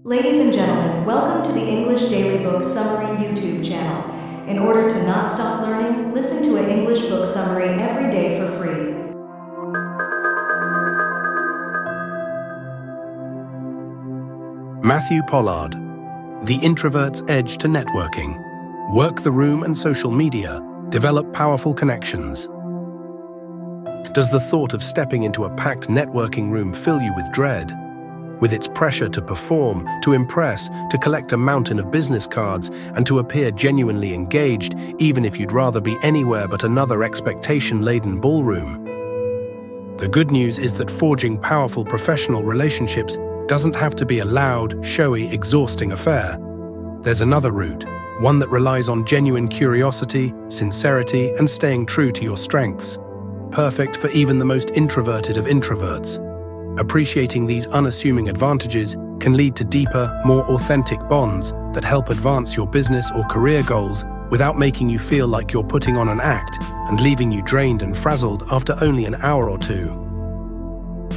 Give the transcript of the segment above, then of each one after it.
Ladies and gentlemen, welcome to the English Daily Book Summary YouTube channel. In order to not stop learning, listen to an English book summary every day for free. Matthew Pollard, The Introvert's Edge to Networking. Work the room and social media. Develop powerful connections. Does the thought of stepping into a packed networking room fill you with dread? With its pressure to perform, to impress, to collect a mountain of business cards, and to appear genuinely engaged, even if you'd rather be anywhere but another expectation-laden ballroom? The good news is that forging powerful professional relationships doesn't have to be a loud, showy, exhausting affair. There's another route, one that relies on genuine curiosity, sincerity, and staying true to your strengths. Perfect for even the most introverted of introverts. Appreciating these unassuming advantages can lead to deeper, more authentic bonds that help advance your business or career goals without making you feel like you're putting on an act and leaving you drained and frazzled after only an hour or two.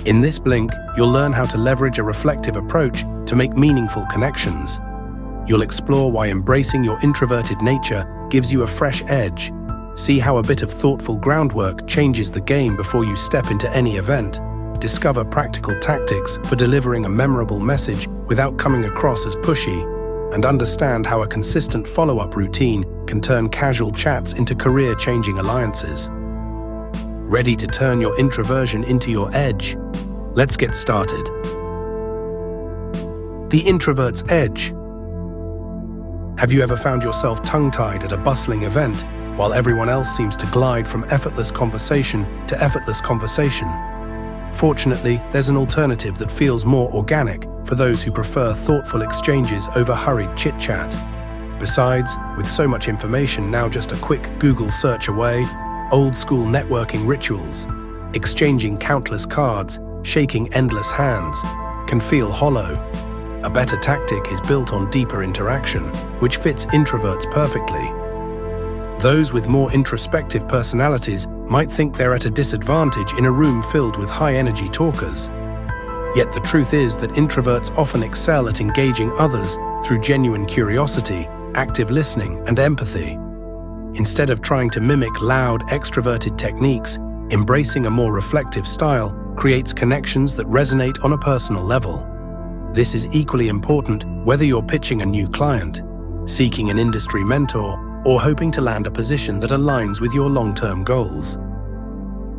In this blink, you'll learn how to leverage a reflective approach to make meaningful connections. You'll explore why embracing your introverted nature gives you a fresh edge. See how a bit of thoughtful groundwork changes the game before you step into any event. Discover practical tactics for delivering a memorable message without coming across as pushy, and understand how a consistent follow-up routine can turn casual chats into career-changing alliances. Ready to turn your introversion into your edge? Let's get started. The Introvert's Edge. Have you ever found yourself tongue-tied at a bustling event while everyone else seems to glide from effortless conversation to effortless conversation? Fortunately, there's an alternative that feels more organic for those who prefer thoughtful exchanges over hurried chit-chat. Besides, with so much information now just a quick Google search away, old-school networking rituals, exchanging countless cards, shaking endless hands, can feel hollow. A better tactic is built on deeper interaction, which fits introverts perfectly. Those with more introspective personalities might think they're at a disadvantage in a room filled with high-energy talkers. Yet the truth is that introverts often excel at engaging others through genuine curiosity, active listening, and empathy. Instead of trying to mimic loud, extroverted techniques, embracing a more reflective style creates connections that resonate on a personal level. This is equally important whether you're pitching a new client, seeking an industry mentor, or hoping to land a position that aligns with your long-term goals.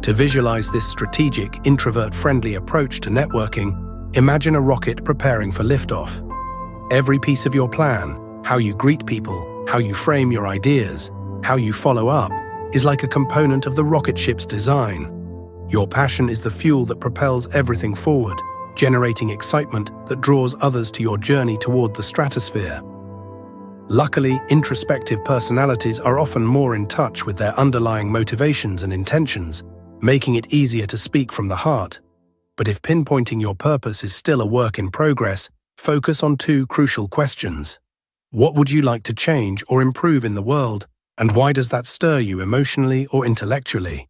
To visualize this strategic, introvert-friendly approach to networking, imagine a rocket preparing for liftoff. Every piece of your plan, how you greet people, how you frame your ideas, how you follow up, is like a component of the rocket ship's design. Your passion is the fuel that propels everything forward, generating excitement that draws others to your journey toward the stratosphere. Luckily, introspective personalities are often more in touch with their underlying motivations and intentions, making it easier to speak from the heart. But if pinpointing your purpose is still a work in progress, focus on two crucial questions. What would you like to change or improve in the world, and why does that stir you emotionally or intellectually?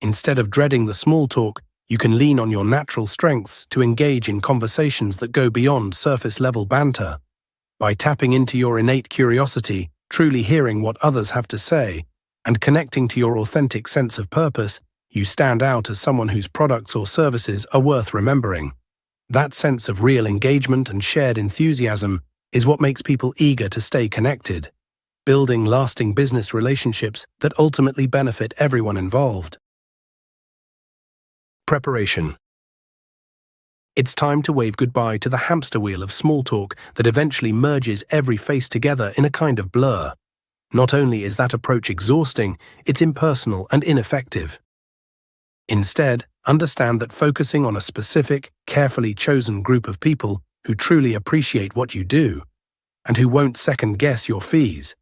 Instead of dreading the small talk, you can lean on your natural strengths to engage in conversations that go beyond surface-level banter. By tapping into your innate curiosity, truly hearing what others have to say, and connecting to your authentic sense of purpose, you stand out as someone whose products or services are worth remembering. That sense of real engagement and shared enthusiasm is what makes people eager to stay connected, building lasting business relationships that ultimately benefit everyone involved. Preparation. It's time to wave goodbye to the hamster wheel of small talk that eventually merges every face together in a kind of blur. Not only is that approach exhausting, it's impersonal and ineffective. Instead, understand that focusing on a specific, carefully chosen group of people who truly appreciate what you do, and who won't second-guess your fees,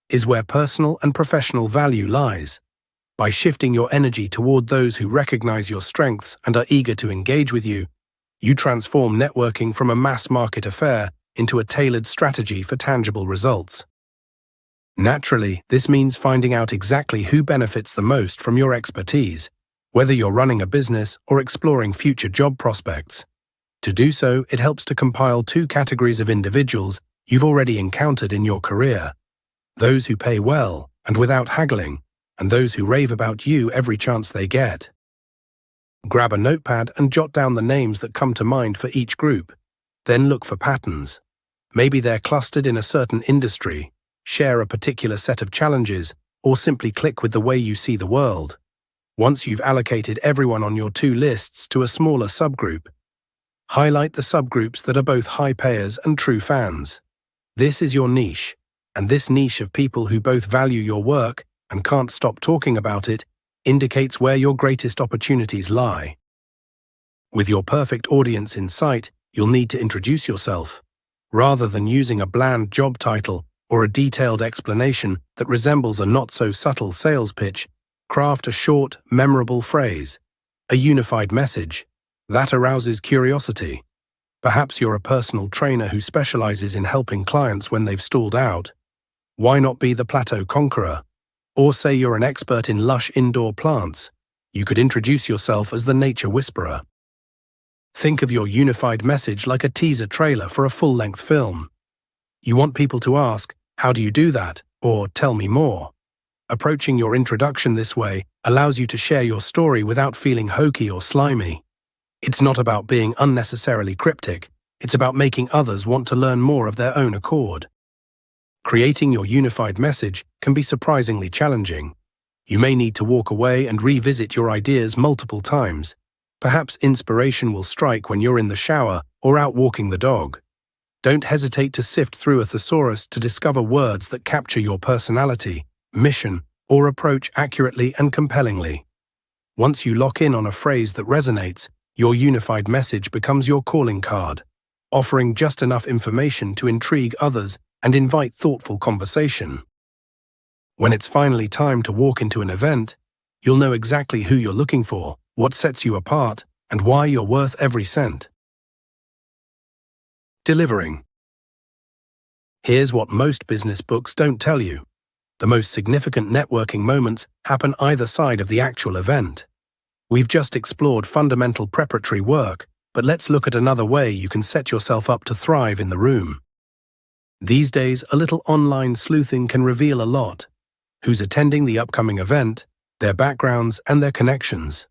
is where personal and professional value lies. By shifting your energy toward those who recognize your strengths and are eager to engage with you, you transform networking from a mass-market affair into a tailored strategy for tangible results. Naturally, this means finding out exactly who benefits the most from your expertise, whether you're running a business or exploring future job prospects. To do so, it helps to compile two categories of individuals you've already encountered in your career: those who pay well and without haggling, and those who rave about you every chance they get. Grab a notepad and jot down the names that come to mind for each group. Then look for patterns. Maybe they're clustered in a certain industry, share a particular set of challenges, or simply click with the way you see the world. Once you've allocated everyone on your two lists to a smaller subgroup, highlight the subgroups that are both high payers and true fans. This is your niche, and this niche of people who both value your work and can't stop talking about it indicates where your greatest opportunities lie. With your perfect audience in sight, you'll need to introduce yourself. Rather than using a bland job title or a detailed explanation that resembles a not-so-subtle sales pitch, craft a short, memorable phrase, a unified message, that arouses curiosity. Perhaps you're a personal trainer who specializes in helping clients when they've stalled out. Why not be the plateau conqueror? Or say you're an expert in lush indoor plants. You could introduce yourself as the nature whisperer. Think of your unified message like a teaser trailer for a full-length film. You want people to ask, "How do you do that?" or "Tell me more." Approaching your introduction this way allows you to share your story without feeling hokey or slimy. It's not about being unnecessarily cryptic, it's about making others want to learn more of their own accord. Creating your unified message can be surprisingly challenging. You may need to walk away and revisit your ideas multiple times. Perhaps inspiration will strike when you're in the shower or out walking the dog. Don't hesitate to sift through a thesaurus to discover words that capture your personality, mission, or approach accurately and compellingly. Once you lock in on a phrase that resonates, your unified message becomes your calling card, offering just enough information to intrigue others and invite thoughtful conversation. When it's finally time to walk into an event, you'll know exactly who you're looking for, what sets you apart, and why you're worth every cent. Delivering. Here's what most business books don't tell you. The most significant networking moments happen either side of the actual event. We've just explored fundamental preparatory work, but let's look at another way you can set yourself up to thrive in the room. These days, a little online sleuthing can reveal a lot: who's attending the upcoming event, their backgrounds, and their connections.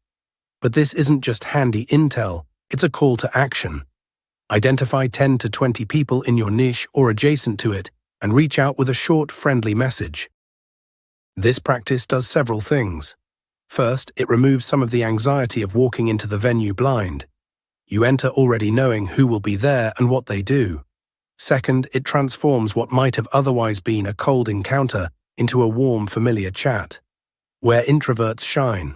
But this isn't just handy intel, it's a call to action. Identify 10 to 20 people in your niche or adjacent to it, and reach out with a short, friendly message. This practice does several things. First, it removes some of the anxiety of walking into the venue blind. You enter already knowing who will be there and what they do. Second, it transforms what might have otherwise been a cold encounter into a warm, familiar chat, where introverts shine.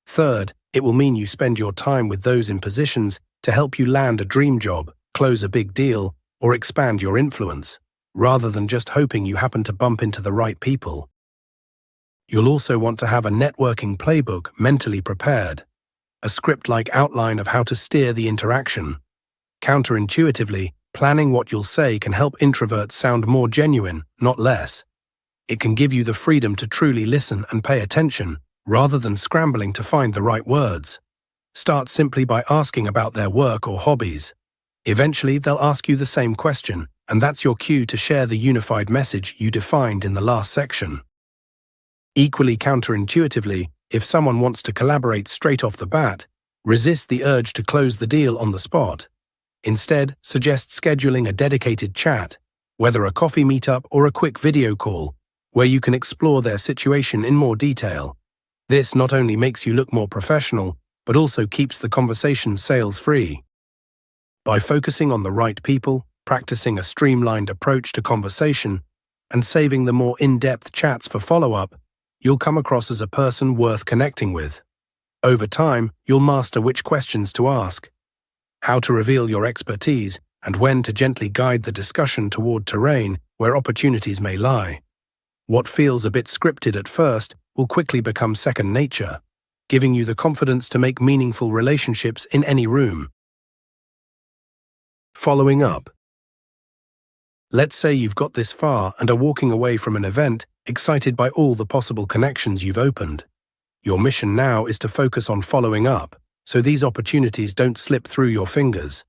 Third, it will mean you spend your time with those in positions to help you land a dream job, close a big deal, or expand your influence, rather than just hoping you happen to bump into the right people. You'll also want to have a networking playbook mentally prepared, a script-like outline of how to steer the interaction. Counterintuitively, planning what you'll say can help introverts sound more genuine, not less. It can give you the freedom to truly listen and pay attention, rather than scrambling to find the right words. Start simply by asking about their work or hobbies. Eventually, they'll ask you the same question, and that's your cue to share the unified message you defined in the last section. Equally counterintuitively, if someone wants to collaborate straight off the bat, resist the urge to close the deal on the spot. Instead, suggest scheduling a dedicated chat, whether a coffee meetup or a quick video call, where you can explore their situation in more detail. This not only makes you look more professional, but also keeps the conversation sales-free. By focusing on the right people, practicing a streamlined approach to conversation, and saving the more in-depth chats for follow-up, you'll come across as a person worth connecting with. Over time, you'll master which questions to ask, how to reveal your expertise, and when to gently guide the discussion toward terrain where opportunities may lie. What feels a bit scripted at first will quickly become second nature, giving you the confidence to make meaningful relationships in any room. Following up. Let's say you've got this far and are walking away from an event, excited by all the possible connections you've opened. Your mission now is to focus on following up, so these opportunities don't slip through your fingers.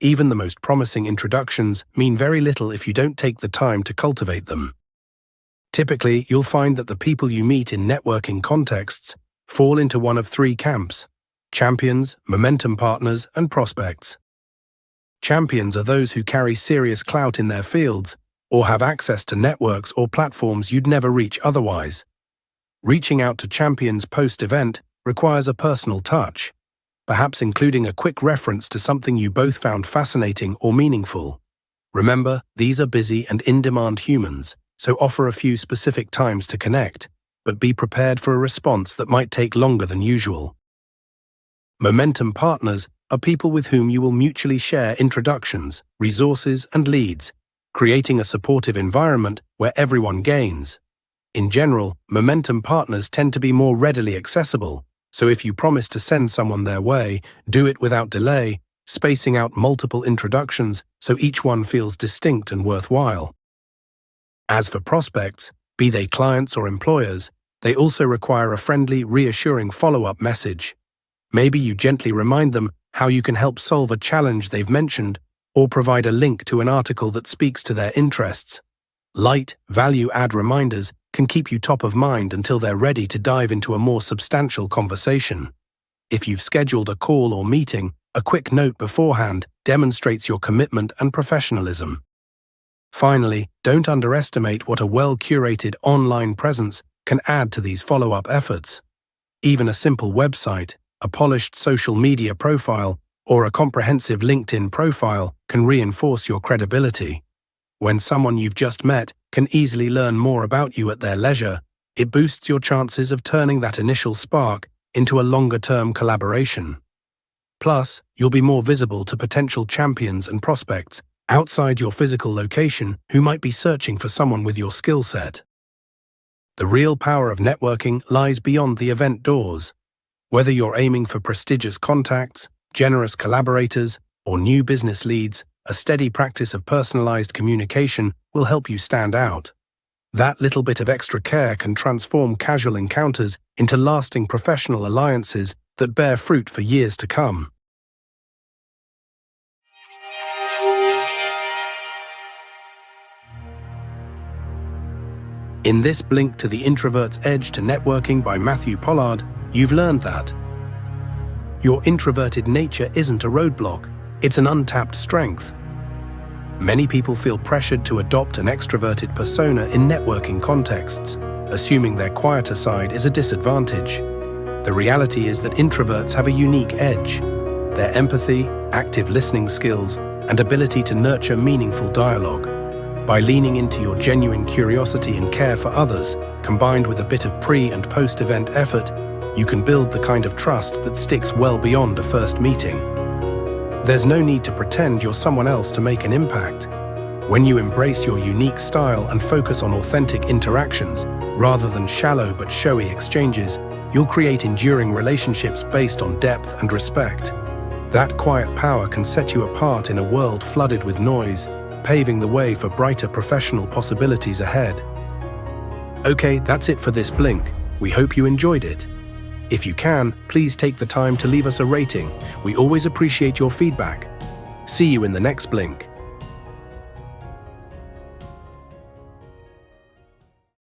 Even the most promising introductions mean very little if you don't take the time to cultivate them. Typically, you'll find that the people you meet in networking contexts fall into one of three camps: champions, momentum partners, and prospects. Champions are those who carry serious clout in their fields or have access to networks or platforms you'd never reach otherwise. Reaching out to champions post-event requires a personal touch, perhaps including a quick reference to something you both found fascinating or meaningful. Remember, these are busy and in-demand humans, so offer a few specific times to connect, but be prepared for a response that might take longer than usual. Momentum partners are people with whom you will mutually share introductions, resources, and leads, creating a supportive environment where everyone gains. In general, momentum partners tend to be more readily accessible, so if you promise to send someone their way, do it without delay, spacing out multiple introductions so each one feels distinct and worthwhile. As for prospects, be they clients or employers, they also require a friendly, reassuring follow-up message. Maybe you gently remind them how you can help solve a challenge they've mentioned, or provide a link to an article that speaks to their interests. Light, value-add reminders can keep you top of mind until they're ready to dive into a more substantial conversation. If you've scheduled a call or meeting, a quick note beforehand demonstrates your commitment and professionalism. Finally, don't underestimate what a well-curated online presence can add to these follow-up efforts. Even a simple website, a polished social media profile, or a comprehensive LinkedIn profile can reinforce your credibility. When someone you've just met can easily learn more about you at their leisure, it boosts your chances of turning that initial spark into a longer-term collaboration. Plus, you'll be more visible to potential champions and prospects outside your physical location who might be searching for someone with your skill set. The real power of networking lies beyond the event doors. Whether you're aiming for prestigious contacts, generous collaborators, or new business leads, a steady practice of personalized communication will help you stand out. That little bit of extra care can transform casual encounters into lasting professional alliances that bear fruit for years to come. In this Blink to the Introvert's Edge to Networking by Matthew Pollard, you've learned that your introverted nature isn't a roadblock, it's an untapped strength. Many people feel pressured to adopt an extroverted persona in networking contexts, assuming their quieter side is a disadvantage. The reality is that introverts have a unique edge. Their empathy, active listening skills, and ability to nurture meaningful dialogue. By leaning into your genuine curiosity and care for others, combined with a bit of pre- and post-event effort, you can build the kind of trust that sticks well beyond a first meeting. There's no need to pretend you're someone else to make an impact. When you embrace your unique style and focus on authentic interactions, rather than shallow but showy exchanges, you'll create enduring relationships based on depth and respect. That quiet power can set you apart in a world flooded with noise, paving the way for brighter professional possibilities ahead. Okay, that's it for this Blink. We hope you enjoyed it. If you can, please take the time to leave us a rating. We always appreciate your feedback. See you in the next Blink.